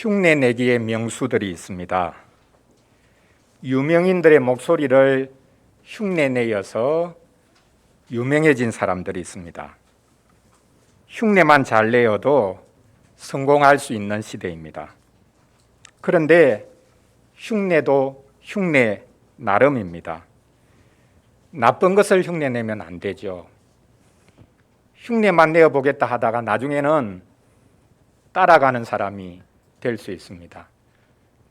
흉내내기의 명수들이 있습니다. 유명인들의 목소리를 흉내내어서 유명해진 사람들이 있습니다. 흉내만 잘 내어도 성공할 수 있는 시대입니다. 그런데 흉내도 흉내 나름입니다. 나쁜 것을 흉내내면 안 되죠. 흉내만 내어보겠다 하다가 나중에는 따라가는 사람이 될 수 있습니다.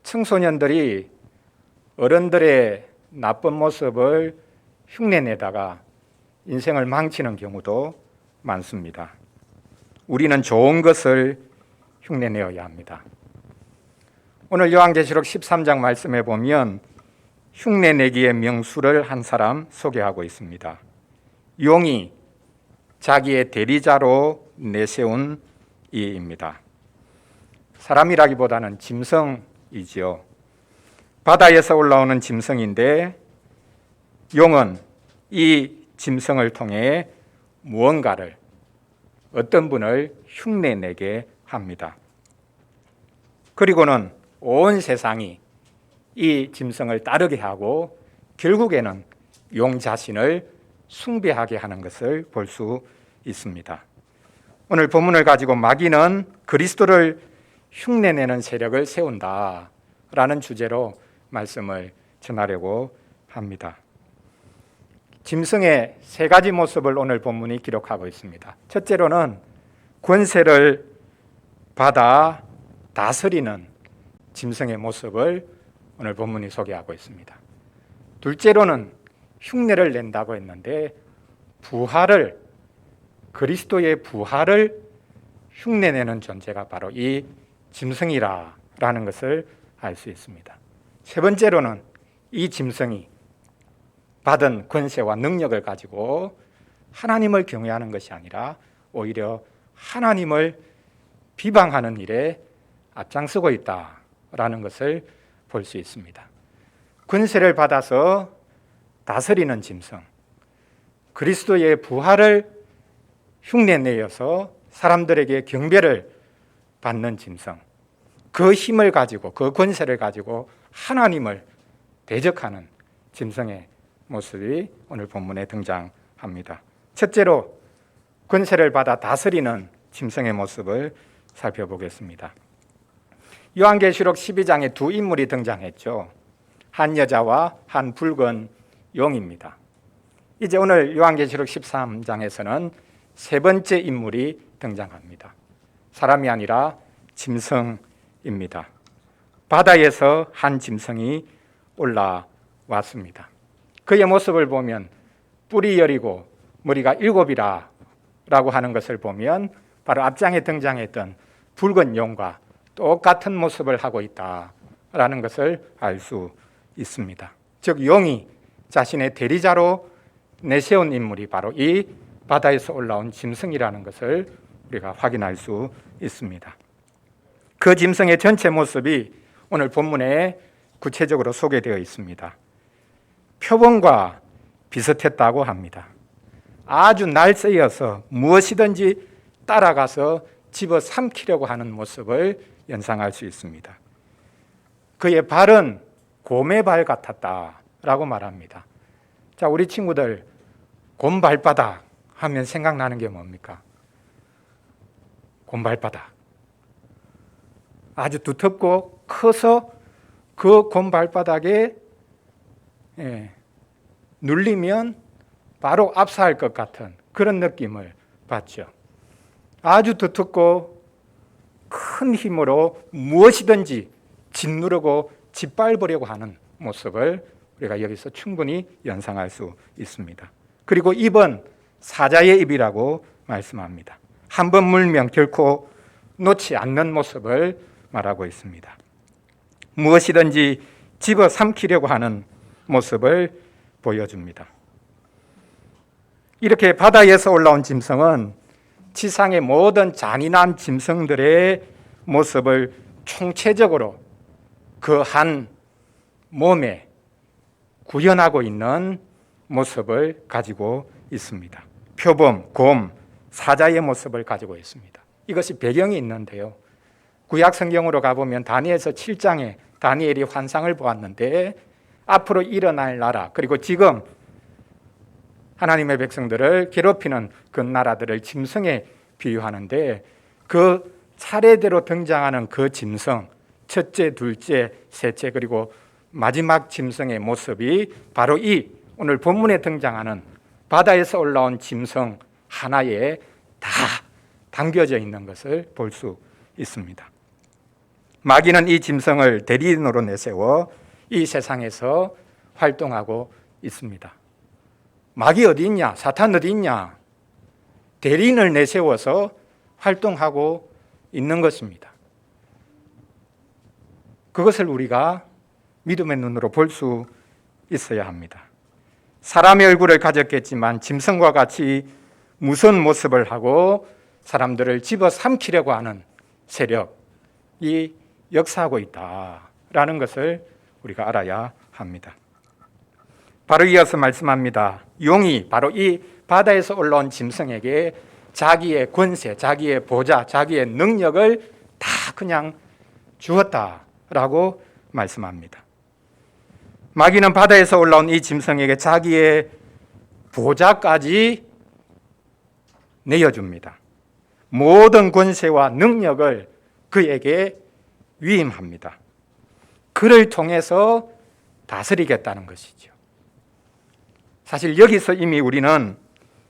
청소년들이 어른들의 나쁜 모습을 흉내내다가 인생을 망치는 경우도 많습니다. 우리는 좋은 것을 흉내내어야 합니다. 오늘 요한계시록 13장 말씀에 보면 흉내내기의 명수를 한 사람 소개하고 있습니다. 용이 자기의 대리자로 내세운 이입니다. 사람이라기보다는 짐승이지요. 바다에서 올라오는 짐승인데 용은 이 짐승을 통해 무언가를, 어떤 분을 흉내내게 합니다. 그리고는 온 세상이 이 짐승을 따르게 하고 결국에는 용 자신을 숭배하게 하는 것을 볼 수 있습니다. 오늘 본문을 가지고 마귀는 그리스도를 흉내내는 세력을 세운다라는 주제로 말씀을 전하려고 합니다. 짐승의 세 가지 모습을 오늘 본문이 기록하고 있습니다. 첫째로는 권세를 받아 다스리는 짐승의 모습을 오늘 본문이 소개하고 있습니다. 둘째로는 흉내를 낸다고 했는데 그리스도의 부활을 흉내내는 존재가 바로 이 짐승이라는 것을 알 수 있습니다. 세 번째로는 이 짐승이 받은 권세와 능력을 가지고 하나님을 경외하는 것이 아니라 오히려 하나님을 비방하는 일에 앞장서고 있다라는 것을 볼 수 있습니다. 권세를 받아서 다스리는 짐승, 그리스도의 부활을 흉내내어서 사람들에게 경배를 받는 짐승, 그 힘을 가지고, 그 권세를 가지고 하나님을 대적하는 짐승의 모습이 오늘 본문에 등장합니다. 첫째로 권세를 받아 다스리는 짐승의 모습을 살펴보겠습니다. 요한계시록 12장에 두 인물이 등장했죠. 한 여자와 한 붉은 용입니다. 이제 오늘 요한계시록 13장에서는 세 번째 인물이 등장합니다. 사람이 아니라 짐승입니다. 바다에서 한 짐승이 올라왔습니다. 그의 모습을 보면 뿔이 여리고 머리가 7이라 라고 하는 것을 보면 바로 앞장에 등장했던 붉은 용과 똑같은 모습을 하고 있다라는 것을 알 수 있습니다. 즉 용이 자신의 대리자로 내세운 인물이 바로 이 바다에서 올라온 짐승이라는 것을 우리가 확인할 수 있습니다. 그 짐승의 전체 모습이 오늘 본문에 구체적으로 소개되어 있습니다. 표범과 비슷했다고 합니다. 아주 날쌔여서 무엇이든지 따라가서 집어삼키려고 하는 모습을 연상할 수 있습니다. 그의 발은 곰의 발 같았다라고 말합니다. 자, 우리 친구들 곰 발바닥 하면 생각나는 게 뭡니까? 곰 발바닥. 아주 두텁고 커서 그 곰 발바닥에 눌리면 바로 압사할 것 같은 그런 느낌을 받죠. 아주 두텁고 큰 힘으로 무엇이든지 짓누르고 짓밟으려고 하는 모습을 우리가 여기서 충분히 연상할 수 있습니다. 그리고 입은 사자의 입이라고 말씀합니다. 한번 물면 결코 놓지 않는 모습을 말하고 있습니다. 무엇이든지 집어삼키려고 하는 모습을 보여줍니다. 이렇게 바다에서 올라온 짐승은 지상의 모든 잔인한 짐승들의 모습을 총체적으로 그 한 몸에 구현하고 있는 모습을 가지고 있습니다. 표범, 곰, 사자의 모습을 가지고 있습니다. 이것이 배경이 있는데요. 구약 성경으로 가보면 다니엘서 7장에 다니엘이 환상을 보았는데 앞으로 일어날 나라, 그리고 지금 하나님의 백성들을 괴롭히는 그 나라들을 짐승에 비유하는데 그 차례대로 등장하는 그 짐승, 첫째, 둘째, 셋째, 그리고 마지막 짐승의 모습이 바로 이 오늘 본문에 등장하는 바다에서 올라온 짐승 하나에 다 담겨져 있는 것을 볼 수 있습니다. 마귀는 이 짐승을 대리인으로 내세워 이 세상에서 활동하고 있습니다. 마귀 어디 있냐? 사탄 어디 있냐? 대리인을 내세워서 활동하고 있는 것입니다. 그것을 우리가 믿음의 눈으로 볼 수 있어야 합니다. 사람의 얼굴을 가졌겠지만 짐승과 같이 무서운 모습을 하고 사람들을 집어삼키려고 하는 세력이 역사하고 있다라는 것을 우리가 알아야 합니다. 바로 이어서 말씀합니다. 용이 바로 이 바다에서 올라온 짐승에게 자기의 권세, 자기의 보좌, 자기의 능력을 다 그냥 주었다라고 말씀합니다. 마귀는 바다에서 올라온 이 짐승에게 자기의 보좌까지 내어줍니다. 모든 권세와 능력을 그에게 위임합니다. 그를 통해서 다스리겠다는 것이죠. 사실 여기서 이미 우리는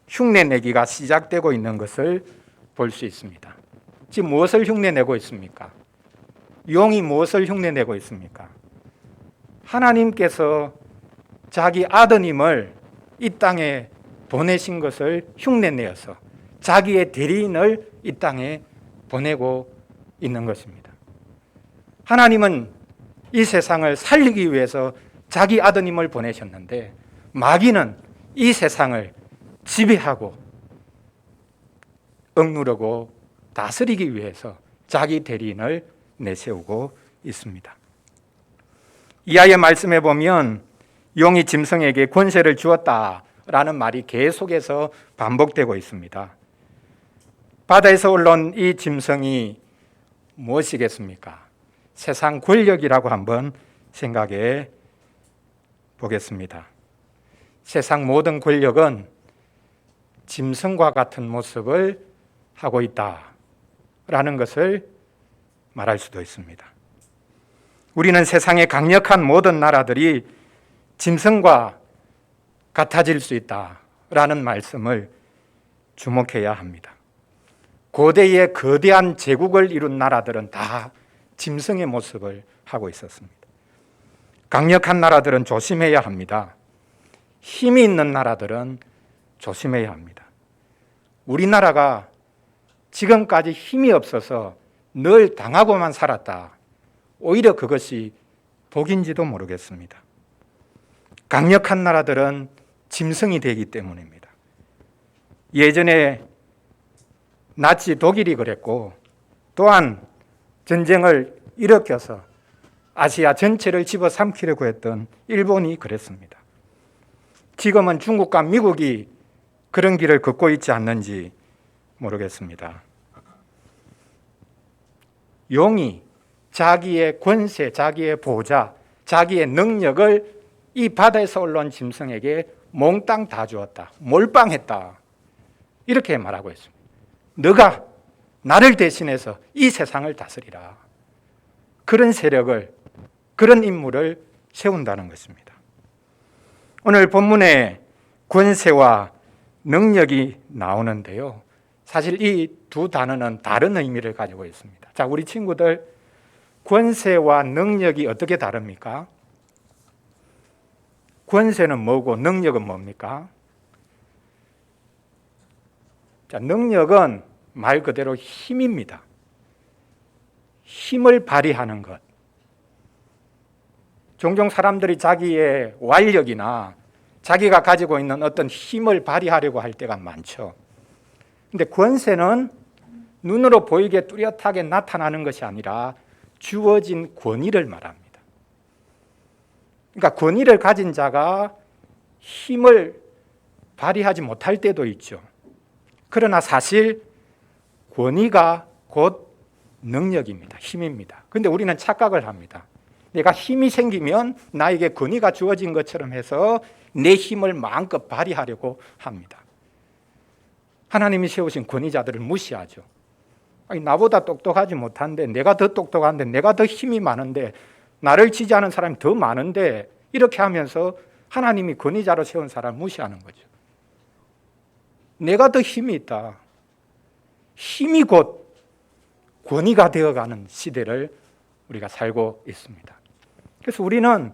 흉내내기가 시작되고 있는 것을 볼 수 있습니다. 지금 무엇을 흉내내고 있습니까? 용이 무엇을 흉내내고 있습니까? 하나님께서 자기 아드님을 이 땅에 보내신 것을 흉내내어서 자기의 대리인을 이 땅에 보내고 있는 것입니다. 하나님은 이 세상을 살리기 위해서 자기 아드님을 보내셨는데 마귀는 이 세상을 지배하고 억누르고 다스리기 위해서 자기 대리인을 내세우고 있습니다. 이하의 말씀에 보면 용이 짐승에게 권세를 주었다라는 말이 계속해서 반복되고 있습니다. 바다에서 올라온 이 짐승이 무엇이겠습니까? 세상 권력이라고 한번 생각해 보겠습니다. 세상 모든 권력은 짐승과 같은 모습을 하고 있다라는 것을 말할 수도 있습니다. 우리는 세상의 강력한 모든 나라들이 짐승과 같아질 수 있다라는 말씀을 주목해야 합니다. 고대의 거대한 제국을 이룬 나라들은 다 짐승의 모습을 하고 있었습니다. 강력한 나라들은 조심해야 합니다. 힘이 있는 나라들은 조심해야 합니다. 우리나라가 지금까지 힘이 없어서 늘 당하고만 살았다. 오히려 그것이 복인지도 모르겠습니다. 강력한 나라들은 짐승이 되기 때문입니다. 예전에 나치 독일이 그랬고 또한 전쟁을 일으켜서 아시아 전체를 집어삼키려고 했던 일본이 그랬습니다. 지금은 중국과 미국이 그런 길을 걷고 있지 않는지 모르겠습니다. 용이 자기의 권세, 자기의 보좌, 자기의 능력을 이 바다에서 올라온 짐승에게 몽땅 다 주었다. 몰빵했다. 이렇게 말하고 있습니다. 너가 나를 대신해서 이 세상을 다스리라. 그런 세력을, 그런 인물을 세운다는 것입니다. 오늘 본문에 권세와 능력이 나오는데요. 사실 이 두 단어는 다른 의미를 가지고 있습니다. 자, 우리 친구들, 권세와 능력이 어떻게 다릅니까? 권세는 뭐고 능력은 뭡니까? 자, 능력은 말 그대로 힘입니다. 힘을 발휘하는 것. 종종 사람들이 자기의 완력이나 자기가 가지고 있는 어떤 힘을 발휘하려고 할 때가 많죠. 근데 권세는 눈으로 보이게 뚜렷하게 나타나는 것이 아니라 주어진 권위를 말합니다. 그러니까 권위를 가진 자가 힘을 발휘하지 못할 때도 있죠. 그러나 사실 권위가 곧 능력입니다. 힘입니다. 그런데 우리는 착각을 합니다. 내가 힘이 생기면 나에게 권위가 주어진 것처럼 해서 내 힘을 마음껏 발휘하려고 합니다. 하나님이 세우신 권위자들을 무시하죠. 아니, 나보다 똑똑하지 못한데, 내가 더 똑똑한데, 내가 더 힘이 많은데, 나를 지지하는 사람이 더 많은데, 이렇게 하면서 하나님이 권위자로 세운 사람을 무시하는 거죠. 내가 더 힘이 있다. 힘이 곧 권위가 되어가는 시대를 우리가 살고 있습니다. 그래서 우리는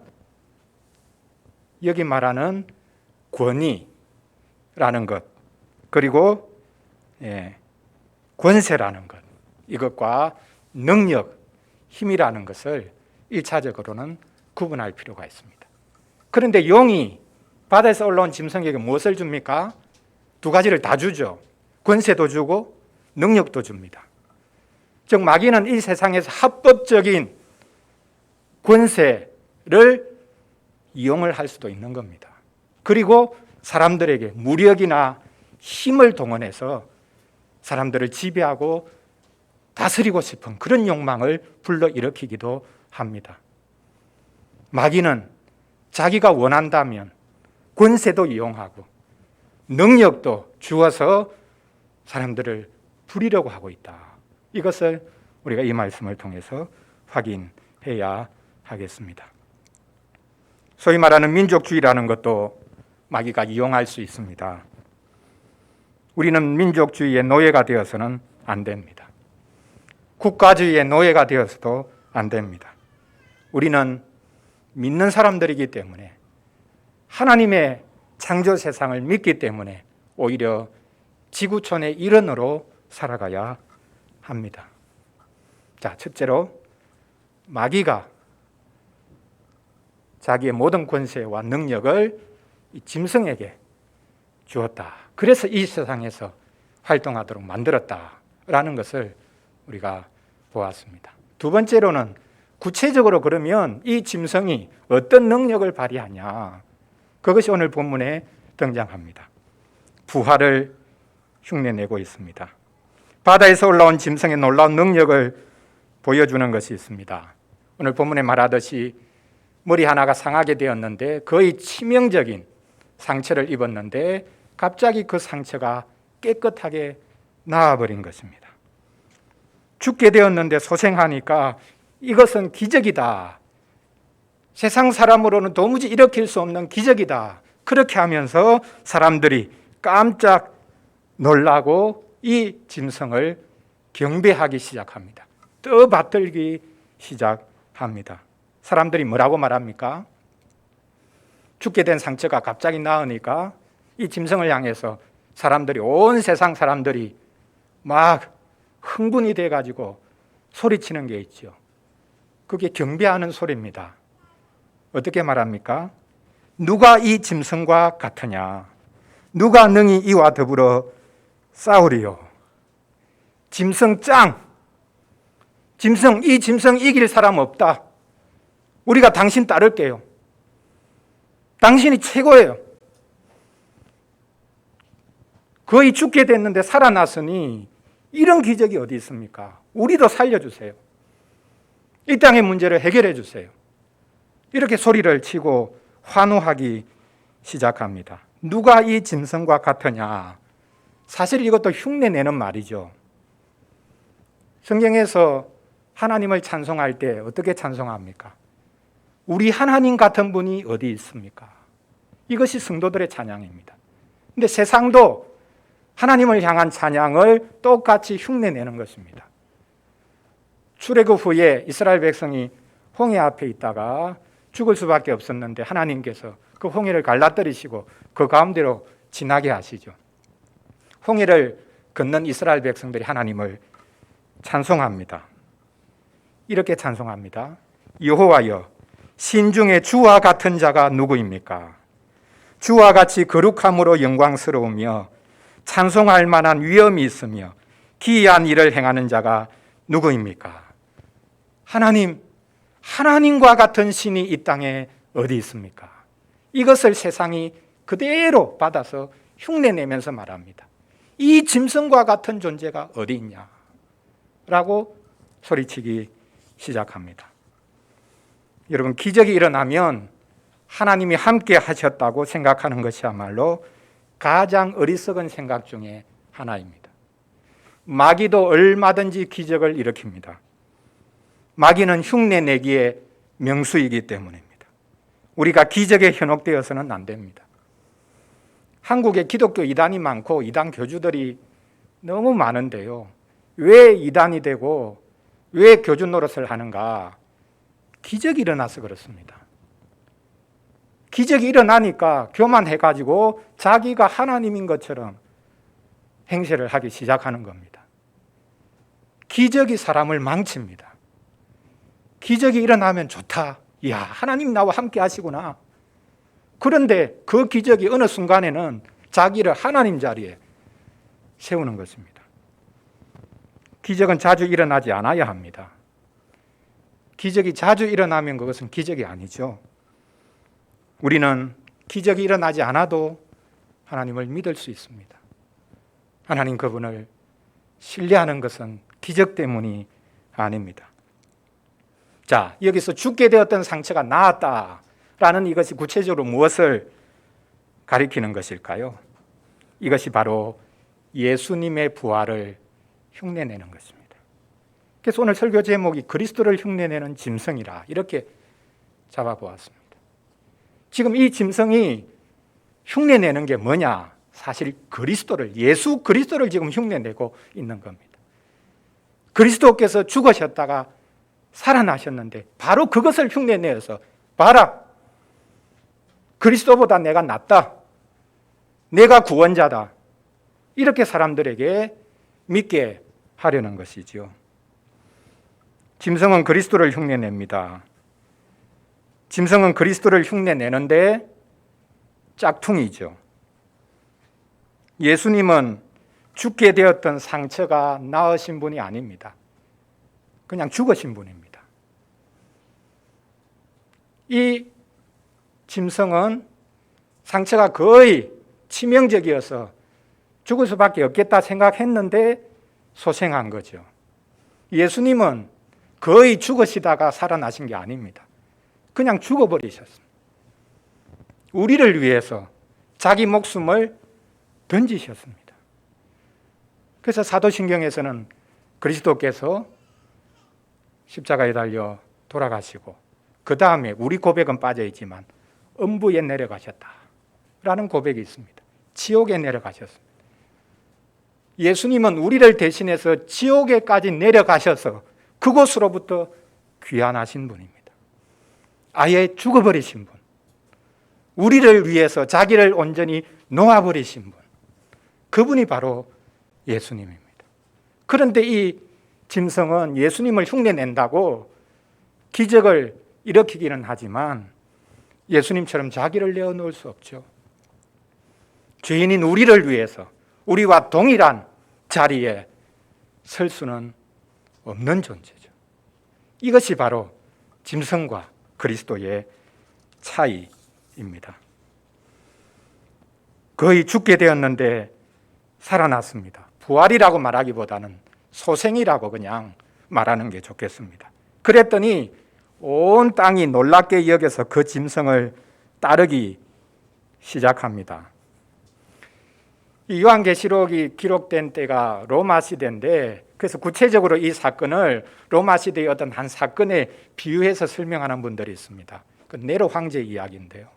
여기 말하는 권위라는 것, 그리고 권세라는 것, 이것과 능력, 힘이라는 것을 1차적으로는 구분할 필요가 있습니다. 그런데 용이 바다에서 올라온 짐승에게 무엇을 줍니까? 두 가지를 다 주죠. 권세도 주고 능력도 줍니다. 즉 마귀는 이 세상에서 합법적인 권세를 이용을 할 수도 있는 겁니다. 그리고 사람들에게 무력이나 힘을 동원해서 사람들을 지배하고 다스리고 싶은 그런 욕망을 불러일으키기도 합니다. 마귀는 자기가 원한다면 권세도 이용하고 능력도 주어서 사람들을 부리려고 하고 있다. 이것을 우리가 이 말씀을 통해서 확인해야 하겠습니다. 소위 말하는 민족주의라는 것도 마귀가 이용할 수 있습니다. 우리는 민족주의의 노예가 되어서는 안 됩니다. 국가주의의 노예가 되어서도 안 됩니다. 우리는 믿는 사람들이기 때문에, 하나님의 창조 세상을 믿기 때문에 오히려 지구촌의 일원으로 살아가야 합니다. 자, 첫째로 마귀가 자기의 모든 권세와 능력을 이 짐승에게 주었다. 그래서 이 세상에서 활동하도록 만들었다라는 것을 우리가 보았습니다. 두 번째로는 구체적으로 그러면 이 짐승이 어떤 능력을 발휘하냐, 그것이 오늘 본문에 등장합니다. 부활을 흉내내고 있습니다. 바다에서 올라온 짐승의 놀라운 능력을 보여주는 것이 있습니다. 오늘 본문에 말하듯이 머리 하나가 상하게 되었는데 거의 치명적인 상처를 입었는데 갑자기 그 상처가 깨끗하게 나아버린 것입니다. 죽게 되었는데 소생하니까 이것은 기적이다. 세상 사람으로는 도무지 일으킬 수 없는 기적이다. 그렇게 하면서 사람들이 깜짝 놀라고 이 짐승을 경배하기 시작합니다. 떠받들기 시작합니다. 사람들이 뭐라고 말합니까? 죽게 된 상처가 갑자기 나으니까 이 짐승을 향해서 사람들이, 온 세상 사람들이 막 흥분이 돼가지고 소리치는 게 있죠. 그게 경배하는 소리입니다. 어떻게 말합니까? 누가 이 짐승과 같으냐? 누가 능히 이와 더불어 싸우리요? 짐승 짱! 이 짐승 이길 사람 없다. 우리가 당신 따를게요. 당신이 최고예요. 거의 죽게 됐는데 살아났으니 이런 기적이 어디 있습니까? 우리도 살려주세요. 이 땅의 문제를 해결해 주세요. 이렇게 소리를 치고 환호하기 시작합니다. 누가 이 짐승과 같으냐? 사실 이것도 흉내내는 말이죠. 성경에서 하나님을 찬송할 때 어떻게 찬송합니까? 우리 하나님 같은 분이 어디 있습니까? 이것이 성도들의 찬양입니다. 근데 세상도 하나님을 향한 찬양을 똑같이 흉내내는 것입니다. 출애굽 후에 이스라엘 백성이 홍해 앞에 있다가 죽을 수밖에 없었는데 하나님께서 그 홍해를 갈라뜨리시고 그 가운데로 지나게 하시죠. 홍해를 건넌 이스라엘 백성들이 하나님을 찬송합니다. 이렇게 찬송합니다. 여호와여, 신중에 주와 같은 자가 누구입니까? 주와 같이 거룩함으로 영광스러우며 찬송할 만한 위엄이 있으며 기이한 일을 행하는 자가 누구입니까? 하나님과 같은 신이 이 땅에 어디 있습니까? 이것을 세상이 그대로 받아서 흉내내면서 말합니다. 이 짐승과 같은 존재가 어디 있냐? 라고 소리치기 시작합니다. 여러분, 기적이 일어나면 하나님이 함께 하셨다고 생각하는 것이야말로 가장 어리석은 생각 중에 하나입니다. 마귀도 얼마든지 기적을 일으킵니다. 마귀는 흉내내기의 명수이기 때문입니다. 우리가 기적에 현혹되어서는 안 됩니다. 한국에 기독교 이단이 많고 이단 교주들이 너무 많은데요. 왜 이단이 되고 왜 교주 노릇을 하는가? 기적이 일어나서 그렇습니다. 기적이 일어나니까 교만해가지고 자기가 하나님인 것처럼 행세를 하기 시작하는 겁니다. 기적이 사람을 망칩니다. 기적이 일어나면 좋다. 이야, 하나님 나와 함께 하시구나. 그런데 그 기적이 어느 순간에는 자기를 하나님 자리에 세우는 것입니다. 기적은 자주 일어나지 않아야 합니다. 기적이 자주 일어나면 그것은 기적이 아니죠. 우리는 기적이 일어나지 않아도 하나님을 믿을 수 있습니다. 하나님 그분을 신뢰하는 것은 기적 때문이 아닙니다. 자, 여기서 죽게 되었던 상처가 나았다라는 이것이 구체적으로 무엇을 가리키는 것일까요? 이것이 바로 예수님의 부활을 흉내내는 것입니다. 그래서 오늘 설교 제목이 그리스도를 흉내내는 짐승이라 이렇게 잡아보았습니다. 지금 이 짐승이 흉내내는 게 뭐냐? 사실 그리스도를, 예수 그리스도를 지금 흉내내고 있는 겁니다. 그리스도께서 죽으셨다가 살아나셨는데 바로 그것을 흉내내어서 봐라, 그리스도보다 내가 낫다, 내가 구원자다, 이렇게 사람들에게 믿게 하려는 것이지요. 짐승은 그리스도를 흉내냅니다. 짐승은 그리스도를 흉내내는데 짝퉁이죠. 예수님은 죽게 되었던 상처가 나으신 분이 아닙니다. 그냥 죽으신 분입니다. 이 짐승은 상처가 거의 치명적이어서 죽을 수밖에 없겠다 생각했는데 소생한 거죠. 예수님은 거의 죽으시다가 살아나신 게 아닙니다. 그냥 죽어버리셨습니다. 우리를 위해서 자기 목숨을 던지셨습니다. 그래서 사도신경에서는 그리스도께서 십자가에 달려 돌아가시고 그 다음에 우리 고백은 빠져있지만 음부에 내려가셨다라는 고백이 있습니다. 지옥에 내려가셨습니다. 예수님은 우리를 대신해서 지옥에까지 내려가셔서 그곳으로부터 귀환하신 분입니다. 아예 죽어버리신 분, 우리를 위해서 자기를 온전히 놓아버리신 분, 그분이 바로 예수님입니다. 그런데 이 짐승은 예수님을 흉내낸다고 기적을 일으키기는 하지만 예수님처럼 자기를 내어놓을 수 없죠. 죄인인 우리를 위해서 우리와 동일한 자리에 설 수는 없는 존재죠. 이것이 바로 짐승과 그리스도의 차이입니다. 거의 죽게 되었는데 살아났습니다. 부활이라고 말하기보다는 소생이라고 그냥 말하는 게 좋겠습니다. 그랬더니 온 땅이 놀랍게 여겨서 그 짐승을 따르기 시작합니다. 이 요한계시록이 기록된 때가 로마 시대인데, 그래서 구체적으로 이 사건을 로마 시대의 어떤 한 사건에 비유해서 설명하는 분들이 있습니다. 그 네로 황제 이야기인데요.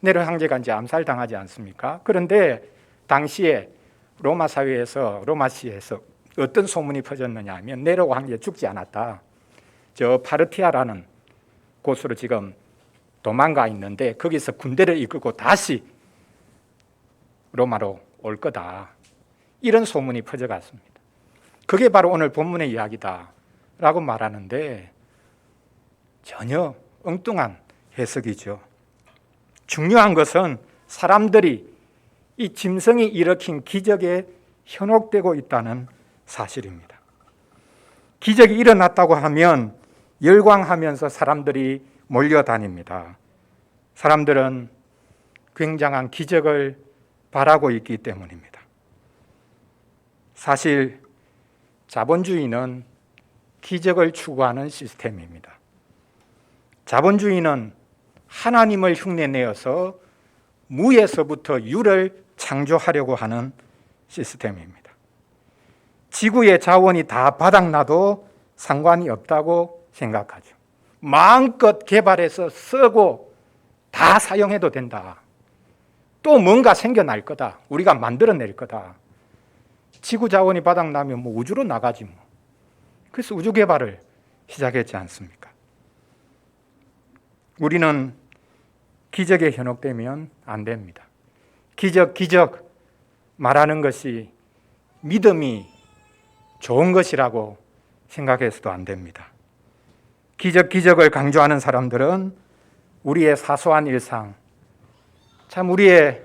네로 황제가 이제 암살당하지 않습니까? 그런데 당시에 로마 사회에서, 로마시에서 어떤 소문이 퍼졌느냐 하면 네로 황제 죽지 않았다. 저 파르티아라는 곳으로 지금 도망가 있는데 거기서 군대를 이끌고 다시 로마로 올 거다. 이런 소문이 퍼져갔습니다. 그게 바로 오늘 본문의 이야기다라고 말하는데 전혀 엉뚱한 해석이죠. 중요한 것은 사람들이 이 짐승이 일으킨 기적에 현혹되고 있다는 사실입니다. 기적이 일어났다고 하면 열광하면서 사람들이 몰려다닙니다. 사람들은 굉장한 기적을 바라고 있기 때문입니다. 사실 자본주의는 기적을 추구하는 시스템입니다. 자본주의는 하나님을 흉내내어서 무에서부터 유를 창조하려고 하는 시스템입니다. 지구의 자원이 다 바닥나도 상관이 없다고 생각하죠. 마음껏 개발해서 쓰고 다 사용해도 된다. 또 뭔가 생겨날 거다. 우리가 만들어낼 거다. 지구 자원이 바닥나면 뭐 우주로 나가지 뭐. 그래서 우주 개발을 시작했지 않습니까? 우리는 기적에 현혹되면 안 됩니다. 기적 말하는 것이 믿음이 좋은 것이라고 생각해서도 안 됩니다. 기적을 강조하는 사람들은 우리의 사소한 일상, 참 우리의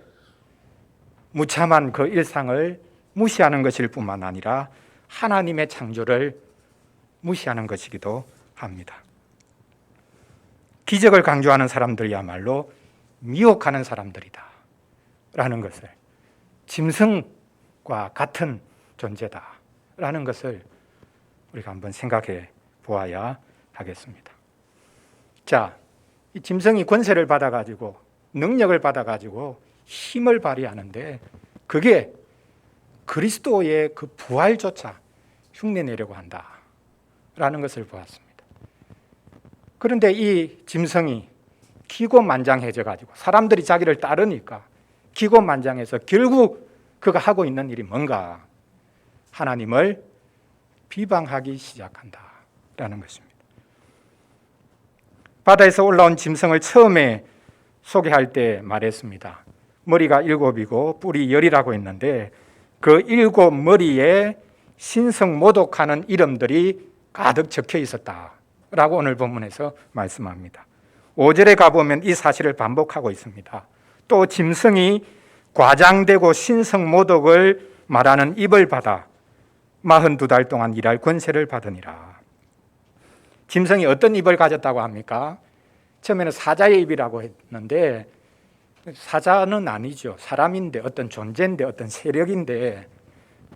무참한 그 일상을 무시하는 것일 뿐만 아니라 하나님의 창조를 무시하는 것이기도 합니다. 기적을 강조하는 사람들이야말로 미혹하는 사람들이다 라는 것을, 짐승과 같은 존재다 라는 것을 우리가 한번 생각해 보아야 하겠습니다. 자, 이 짐승이 권세를 받아가지고 능력을 받아가지고 힘을 발휘하는데 그게 그리스도의 그 부활조차 흉내내려고 한다라는 것을 보았습니다. 그런데 이 짐승이 기고만장해져가지고 사람들이 자기를 따르니까 기고만장해서 결국 그가 하고 있는 일이 뭔가? 하나님을 비방하기 시작한다라는 것입니다. 바다에서 올라온 짐승을 처음에 소개할 때 말했습니다. 머리가 7이고 뿔이 10이라고 했는데 그 7 머리에 신성모독하는 이름들이 가득 적혀 있었다라고 오늘 본문에서 말씀합니다. 5절에 가보면 이 사실을 반복하고 있습니다. 또 짐승이 과장되고 신성모독을 말하는 입을 받아 42달 동안 일할 권세를 받으니라. 짐승이 어떤 입을 가졌다고 합니까? 처음에는 사자의 입이라고 했는데 사자는 아니죠. 사람인데 어떤 존재인데 어떤 세력인데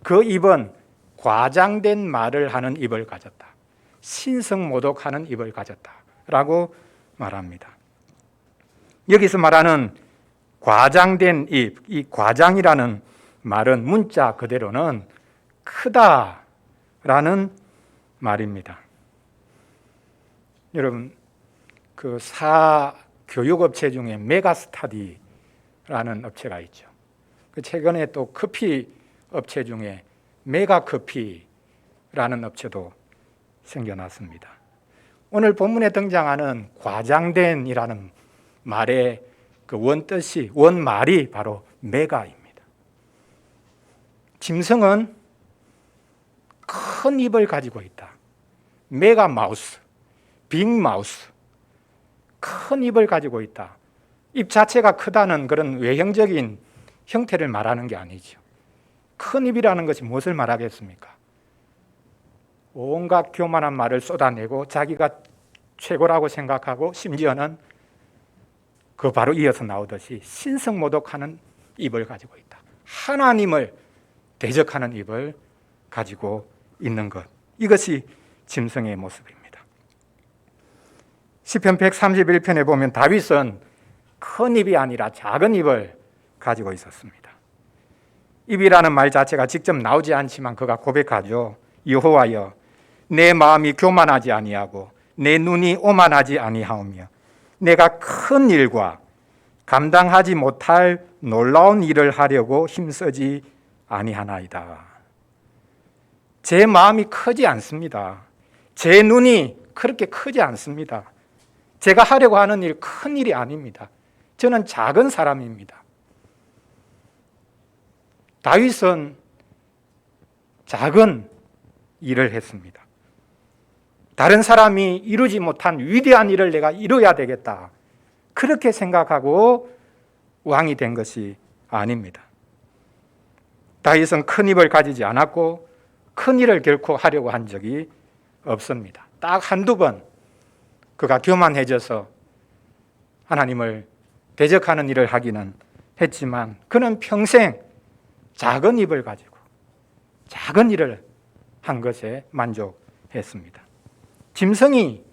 그 입은 과장된 말을 하는 입을 가졌다. 신성모독하는 입을 가졌다라고 말합니다. 여기서 말하는 과장된 입, 이 과장이라는 말은 문자 그대로는 크다라는 말입니다. 여러분, 그 교육업체 중에 메가스타디라는 업체가 있죠. 최근에 또 커피 업체 중에 메가커피라는 업체도 생겨났습니다. 오늘 본문에 등장하는 과장된이라는 말의 그 원말이 바로 메가입니다. 짐승은 큰 입을 가지고 있다. 메가 마우스, 빅 마우스, 큰 입을 가지고 있다. 입 자체가 크다는 그런 외형적인 형태를 말하는 게 아니죠. 큰 입이라는 것이 무엇을 말하겠습니까? 온갖 교만한 말을 쏟아내고 자기가 최고라고 생각하고 심지어는 그 바로 이어서 나오듯이 신성모독하는 입을 가지고 있다. 하나님을 대적하는 입을 가지고 있는 것. 이것이 짐승의 모습입니다. 시편 131편에 보면 다윗은 큰 입이 아니라 작은 입을 가지고 있었습니다. 입이라는 말 자체가 직접 나오지 않지만 그가 고백하죠. 여호와여, 내 마음이 교만하지 아니하고 내 눈이 오만하지 아니하오며 내가 큰 일과 감당하지 못할 놀라운 일을 하려고 힘쓰지 아니하나이다. 제 마음이 크지 않습니다. 제 눈이 그렇게 크지 않습니다. 제가 하려고 하는 일 큰 일이 아닙니다. 저는 작은 사람입니다. 다윗은 작은 일을 했습니다. 다른 사람이 이루지 못한 위대한 일을 내가 이뤄야 되겠다. 그렇게 생각하고 왕이 된 것이 아닙니다. 다윗은 큰 입을 가지지 않았고 큰 일을 결코 하려고 한 적이 없습니다. 딱 한두 번 그가 교만해져서 하나님을 대적하는 일을 하기는 했지만 그는 평생 작은 입을 가지고 작은 일을 한 것에 만족했습니다. 짐승이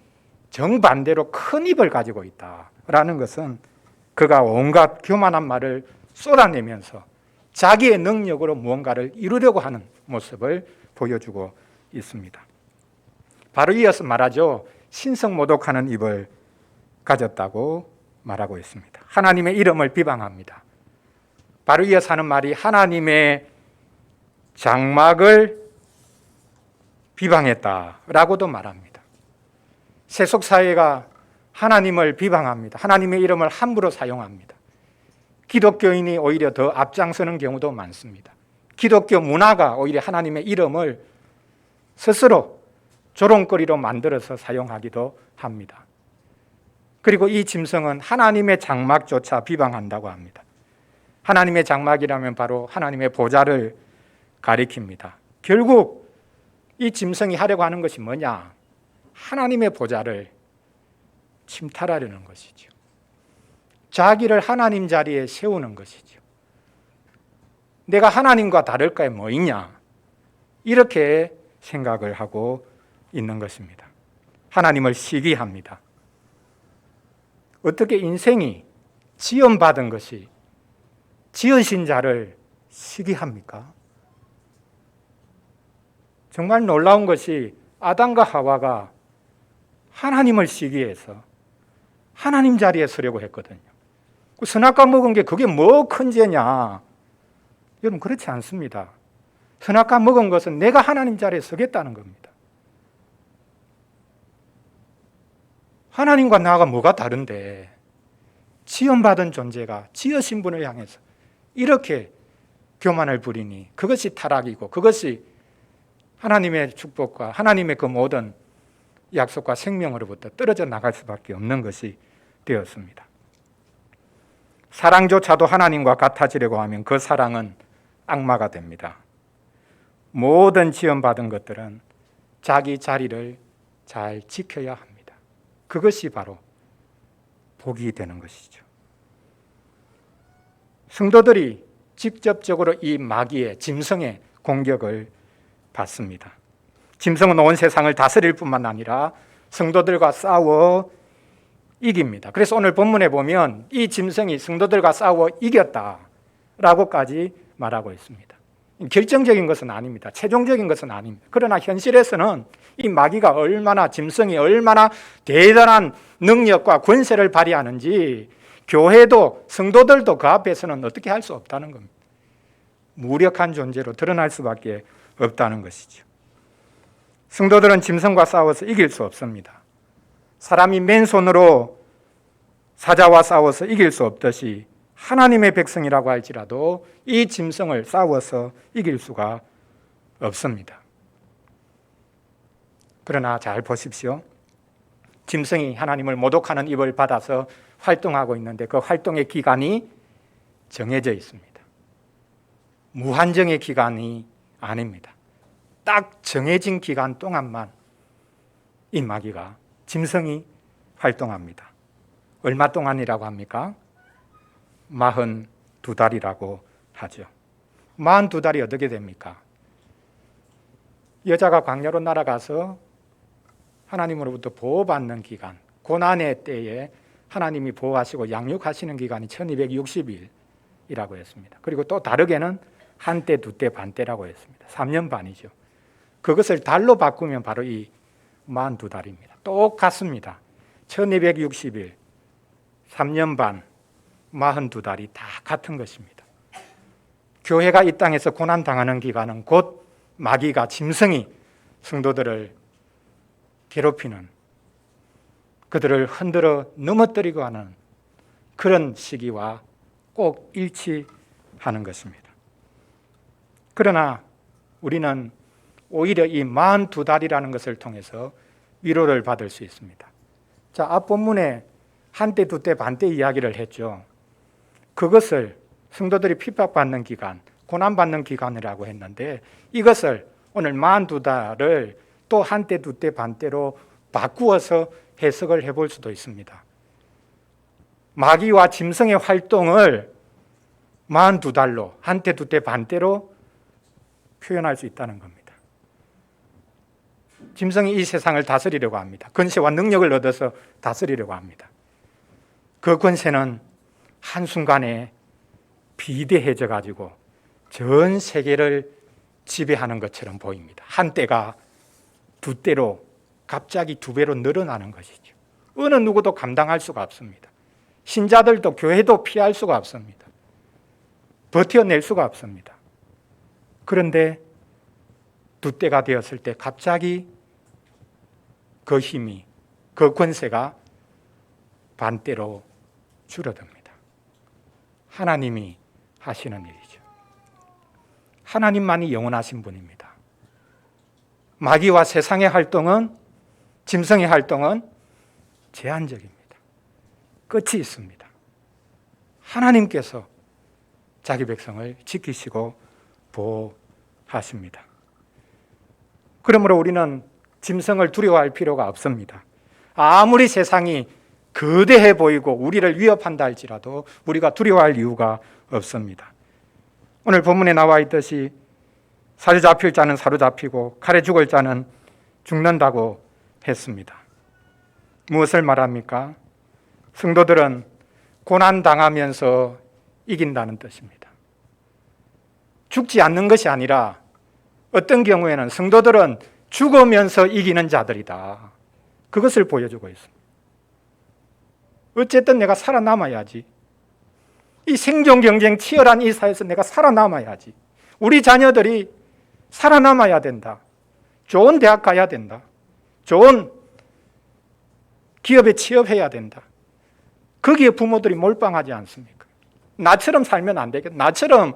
정반대로 큰 입을 가지고 있다라는 것은 그가 온갖 교만한 말을 쏟아내면서 자기의 능력으로 무언가를 이루려고 하는 모습을 보여주고 있습니다. 바로 이어서 말하죠. 신성모독하는 입을 가졌다고 말하고 있습니다. 하나님의 이름을 비방합니다. 바로 이어서 하는 말이 하나님의 장막을 비방했다라고도 말합니다. 세속사회가 하나님을 비방합니다. 하나님의 이름을 함부로 사용합니다. 기독교인이 오히려 더 앞장서는 경우도 많습니다. 기독교 문화가 오히려 하나님의 이름을 스스로 조롱거리로 만들어서 사용하기도 합니다. 그리고 이 짐승은 하나님의 장막조차 비방한다고 합니다. 하나님의 장막이라면 바로 하나님의 보좌를 가리킵니다. 결국 이 짐승이 하려고 하는 것이 뭐냐? 하나님의 보좌를 침탈하려는 것이죠. 자기를 하나님 자리에 세우는 것이죠. 내가 하나님과 다를 게 뭐 있냐? 이렇게 생각을 하고 있는 것입니다. 하나님을 시기합니다. 어떻게 인생이 지음받은 것이 지으신 자를 시기합니까? 정말 놀라운 것이 아담과 하와가 하나님을 시기해서 하나님 자리에 서려고 했거든요. 그 선악과 먹은 게 그게 뭐 큰 죄냐? 여러분 그렇지 않습니다. 선악과 먹은 것은 내가 하나님 자리에 서겠다는 겁니다. 하나님과 나가 뭐가 다른데 지음받은 존재가 지으신 분을 향해서 이렇게 교만을 부리니 그것이 타락이고 그것이 하나님의 축복과 하나님의 그 모든 약속과 생명으로부터 떨어져 나갈 수밖에 없는 것이 되었습니다. 사랑조차도 하나님과 같아지려고 하면 그 사랑은 악마가 됩니다. 모든 지음받은 것들은 자기 자리를 잘 지켜야 합니다. 그것이 바로 복이 되는 것이죠. 성도들이 직접적으로 이 마귀의 짐승의 공격을 받습니다. 짐승은 온 세상을 다스릴 뿐만 아니라 성도들과 싸워 이깁니다. 그래서 오늘 본문에 보면 이 짐승이 성도들과 싸워 이겼다라고까지 말하고 있습니다. 결정적인 것은 아닙니다. 최종적인 것은 아닙니다. 그러나 현실에서는 이 마귀가 짐승이 얼마나 대단한 능력과 권세를 발휘하는지 교회도 성도들도 그 앞에서는 어떻게 할 수 없다는 겁니다. 무력한 존재로 드러날 수밖에 없다는 것이죠. 성도들은 짐승과 싸워서 이길 수 없습니다. 사람이 맨손으로 사자와 싸워서 이길 수 없듯이 하나님의 백성이라고 할지라도 이 짐승을 싸워서 이길 수가 없습니다. 그러나 잘 보십시오. 짐승이 하나님을 모독하는 입을 받아서 활동하고 있는데 그 활동의 기간이 정해져 있습니다. 무한정의 기간이 아닙니다. 딱 정해진 기간 동안만 이 마귀가 짐승이 활동합니다. 얼마 동안이라고 합니까? 42달이라고 하죠. 42달이 어떻게 됩니까? 여자가 광야로 날아가서 하나님으로부터 보호받는 기간, 고난의 때에 하나님이 보호하시고 양육하시는 기간이 1260일이라고 했습니다. 그리고 또 다르게는 한때, 두때, 반때라고 했습니다. 3년 반이죠. 그것을 달로 바꾸면 바로 이 42달입니다. 똑같습니다. 1260일, 3년 반, 42달이 다 같은 것입니다. 교회가 이 땅에서 고난당하는 기간은 곧 마귀가 짐승이 성도들을 괴롭히는, 그들을 흔들어 넘어뜨리고 하는 그런 시기와 꼭 일치하는 것입니다. 그러나 우리는 오히려 이 42달이라는 것을 통해서 위로를 받을 수 있습니다. 자, 앞 본문에 한때, 두때, 반때 이야기를 했죠. 그것을 성도들이 핍박받는 기간, 고난받는 기간이라고 했는데 이것을 오늘 42달을 또 한때, 두때, 반때로 바꾸어서 해석을 해볼 수도 있습니다. 마귀와 짐승의 활동을 42달로, 한때, 두때, 반때로 표현할 수 있다는 겁니다. 짐승이 이 세상을 다스리려고 합니다. 권세와 능력을 얻어서 다스리려고 합니다. 그 권세는 한순간에 비대해져 가지고 전 세계를 지배하는 것처럼 보입니다. 한때가 두 때로 갑자기 두 배로 늘어나는 것이죠. 어느 누구도 감당할 수가 없습니다. 신자들도 교회도 피할 수가 없습니다. 버텨낼 수가 없습니다. 그런데 두 때가 되었을 때 갑자기 그 힘이, 그 권세가 반대로 줄어듭니다. 하나님이 하시는 일이죠. 하나님만이 영원하신 분입니다. 마귀와 세상의 활동은, 짐승의 활동은 제한적입니다. 끝이 있습니다. 하나님께서 자기 백성을 지키시고 보호하십니다. 그러므로 우리는 짐승을 두려워할 필요가 없습니다. 아무리 세상이 거대해 보이고 우리를 위협한다 할지라도 우리가 두려워할 이유가 없습니다. 오늘 본문에 나와 있듯이 사로잡힐 자는 사로잡히고 칼에 죽을 자는 죽는다고 했습니다. 무엇을 말합니까? 성도들은 고난당하면서 이긴다는 뜻입니다. 죽지 않는 것이 아니라 어떤 경우에는 성도들은 죽으면서 이기는 자들이다. 그것을 보여주고 있습니다. 어쨌든 내가 살아남아야지. 이 생존 경쟁 치열한 이 사회에서 내가 살아남아야지. 우리 자녀들이 살아남아야 된다. 좋은 대학 가야 된다. 좋은 기업에 취업해야 된다. 거기에 부모들이 몰빵하지 않습니까? 나처럼 살면 안 되겠다. 나처럼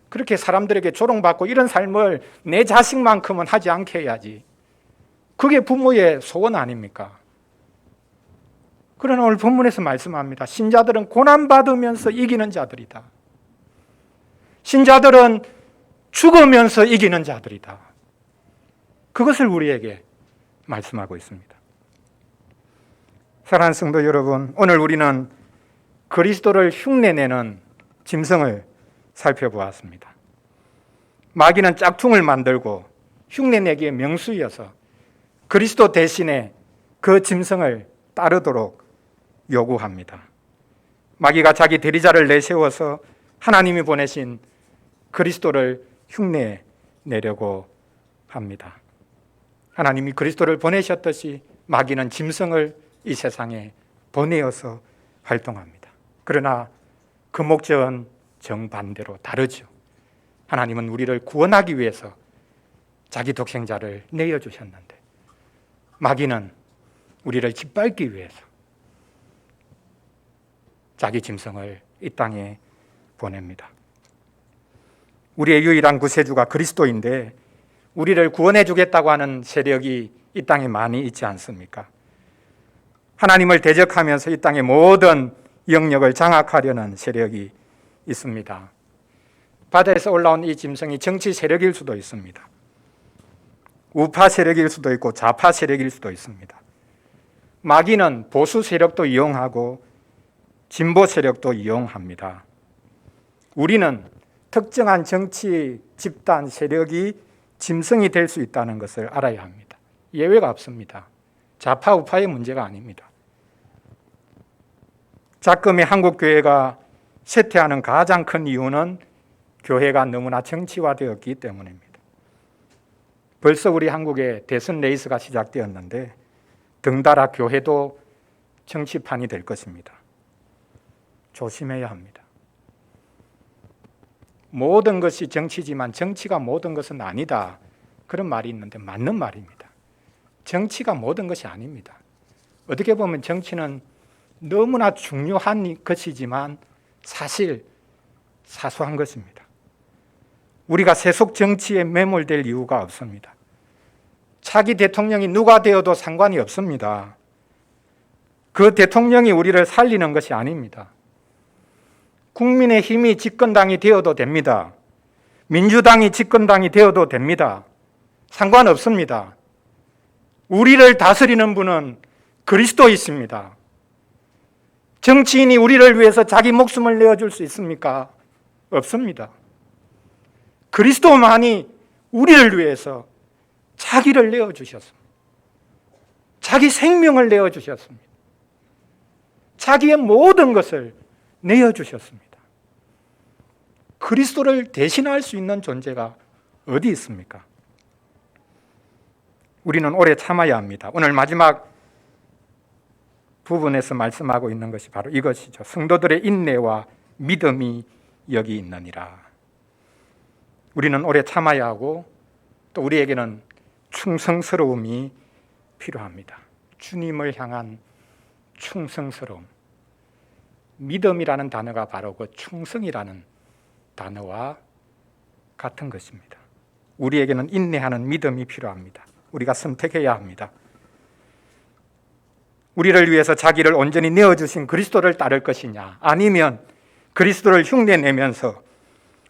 그렇게 사람들에게 조롱받고 이런 삶을 내 자식만큼은 하지 않게 해야지. 그게 부모의 소원 아닙니까? 그러나 오늘 본문에서 말씀합니다. 신자들은 고난받으면서 이기는 자들이다. 신자들은 죽으면서 이기는 자들이다. 그것을 우리에게 말씀하고 있습니다. 사랑하는 성도 여러분, 오늘 우리는 그리스도를 흉내내는 짐승을 살펴보았습니다. 마귀는 짝퉁을 만들고 흉내내기의 명수이어서 그리스도 대신에 그 짐승을 따르도록 요구합니다. 마귀가 자기 대리자를 내세워서 하나님이 보내신 그리스도를 흉내내려고 합니다. 하나님이 그리스도를 보내셨듯이 마귀는 짐승을 이 세상에 보내어서 활동합니다. 그러나 그 목적은 정반대로 다르죠. 하나님은 우리를 구원하기 위해서 자기 독생자를 내어주셨는데 마귀는 우리를 짓밟기 위해서 자기 짐승을 이 땅에 보냅니다. 우리의 유일한 구세주가 그리스도인데 우리를 구원해 주겠다고 하는 세력이 이 땅에 많이 있지 않습니까? 하나님을 대적하면서 이 땅의 모든 영역을 장악하려는 세력이 있습니다. 바다에서 올라온 이 짐승이 정치 세력일 수도 있습니다. 우파 세력일 수도 있고 좌파 세력일 수도 있습니다. 마귀는 보수 세력도 이용하고 진보 세력도 이용합니다. 우리는 특정한 정치 집단 세력이 짐승이 될 수 있다는 것을 알아야 합니다. 예외가 없습니다. 좌파 우파의 문제가 아닙니다. 작금의 한국교회가 쇠퇴하는 가장 큰 이유는 교회가 너무나 정치화되었기 때문입니다. 벌써 우리 한국에 대선 레이스가 시작되었는데 덩달아 교회도 정치판이 될 것입니다. 조심해야 합니다. 모든 것이 정치지만 정치가 모든 것은 아니다. 그런 말이 있는데 맞는 말입니다. 정치가 모든 것이 아닙니다. 어떻게 보면 정치는 너무나 중요한 것이지만 사실 사소한 것입니다. 우리가 세속 정치에 매몰될 이유가 없습니다. 차기 대통령이 누가 되어도 상관이 없습니다. 그 대통령이 우리를 살리는 것이 아닙니다. 국민의힘이 집권당이 되어도 됩니다. 민주당이 집권당이 되어도 됩니다. 상관없습니다. 우리를 다스리는 분은 그리스도이십니다. 정치인이 우리를 위해서 자기 목숨을 내어줄 수 있습니까? 없습니다. 그리스도만이 우리를 위해서 자기를 내어주셨습니다. 자기 생명을 내어주셨습니다. 자기의 모든 것을 내어주셨습니다. 그리스도를 대신할 수 있는 존재가 어디 있습니까? 우리는 오래 참아야 합니다. 오늘 마지막 부분에서 말씀하고 있는 것이 바로 이것이죠. 성도들의 인내와 믿음이 여기 있느니라. 우리는 오래 참아야 하고 또 우리에게는 충성스러움이 필요합니다. 주님을 향한 충성스러움. 믿음이라는 단어가 바로 그 충성이라는 단어와 같은 것입니다. 우리에게는 인내하는 믿음이 필요합니다. 우리가 선택해야 합니다. 우리를 위해서 자기를 온전히 내어주신 그리스도를 따를 것이냐, 아니면 그리스도를 흉내내면서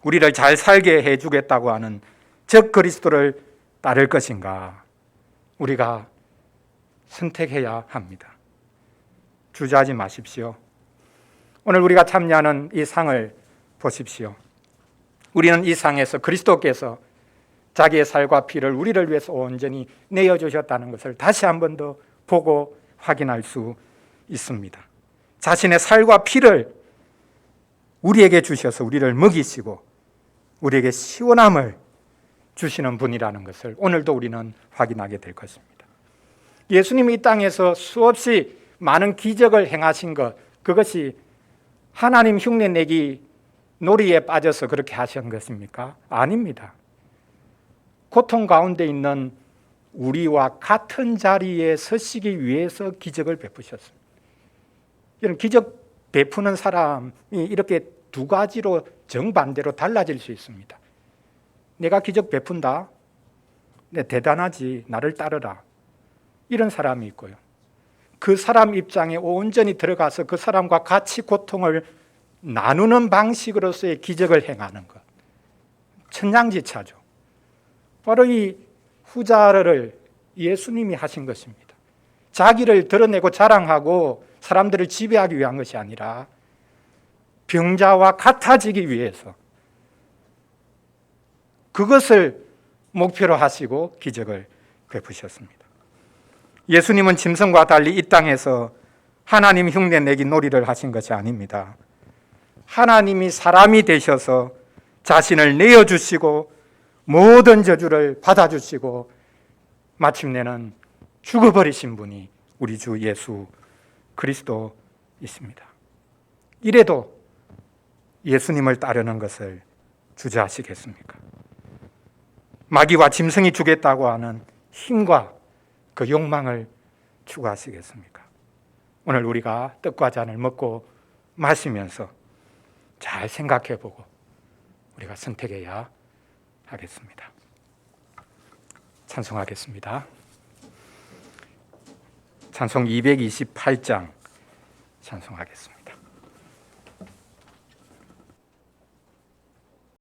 우리를 잘 살게 해주겠다고 하는 적 그리스도를 따를 것인가, 우리가 선택해야 합니다. 주저하지 마십시오. 오늘 우리가 참여하는 이 상을 보십시오. 우리는 이 상에서 그리스도께서 자기의 살과 피를 우리를 위해서 온전히 내어주셨다는 것을 다시 한 번 더 보고 확인할 수 있습니다. 자신의 살과 피를 우리에게 주셔서 우리를 먹이시고 우리에게 시원함을 주시는 분이라는 것을 오늘도 우리는 확인하게 될 것입니다. 예수님이 이 땅에서 수없이 많은 기적을 행하신 것, 그것이 하나님 흉내내기 놀이에 빠져서 그렇게 하신 것입니까? 아닙니다. 고통 가운데 있는 우리와 같은 자리에 서시기 위해서 기적을 베푸셨습니다. 이런 기적 베푸는 사람이 이렇게 두 가지로 정반대로 달라질 수 있습니다. 내가 기적 베푼다, 내 대단하지, 나를 따르라, 이런 사람이 있고요. 그 사람 입장에 온전히 들어가서 그 사람과 같이 고통을 나누는 방식으로서의 기적을 행하는 것, 천양지차죠. 바로 이 후자를 예수님이 하신 것입니다. 자기를 드러내고 자랑하고 사람들을 지배하기 위한 것이 아니라 병자와 같아지기 위해서 그것을 목표로 하시고 기적을 베푸셨습니다. 예수님은 짐승과 달리 이 땅에서 하나님 흉내내기 놀이를 하신 것이 아닙니다. 하나님이 사람이 되셔서 자신을 내어주시고 모든 저주를 받아주시고 마침내는 죽어버리신 분이 우리 주 예수 그리스도이십니다. 이래도 예수님을 따르는 것을 주저하시겠습니까? 마귀와 짐승이 주겠다고 하는 힘과 그 욕망을 추구하시겠습니까? 오늘 우리가 떡과 잔을 먹고 마시면서 잘 생각해보고 우리가 선택해야 하겠습니다. 찬송하겠습니다. 찬송 228장 찬송하겠습니다.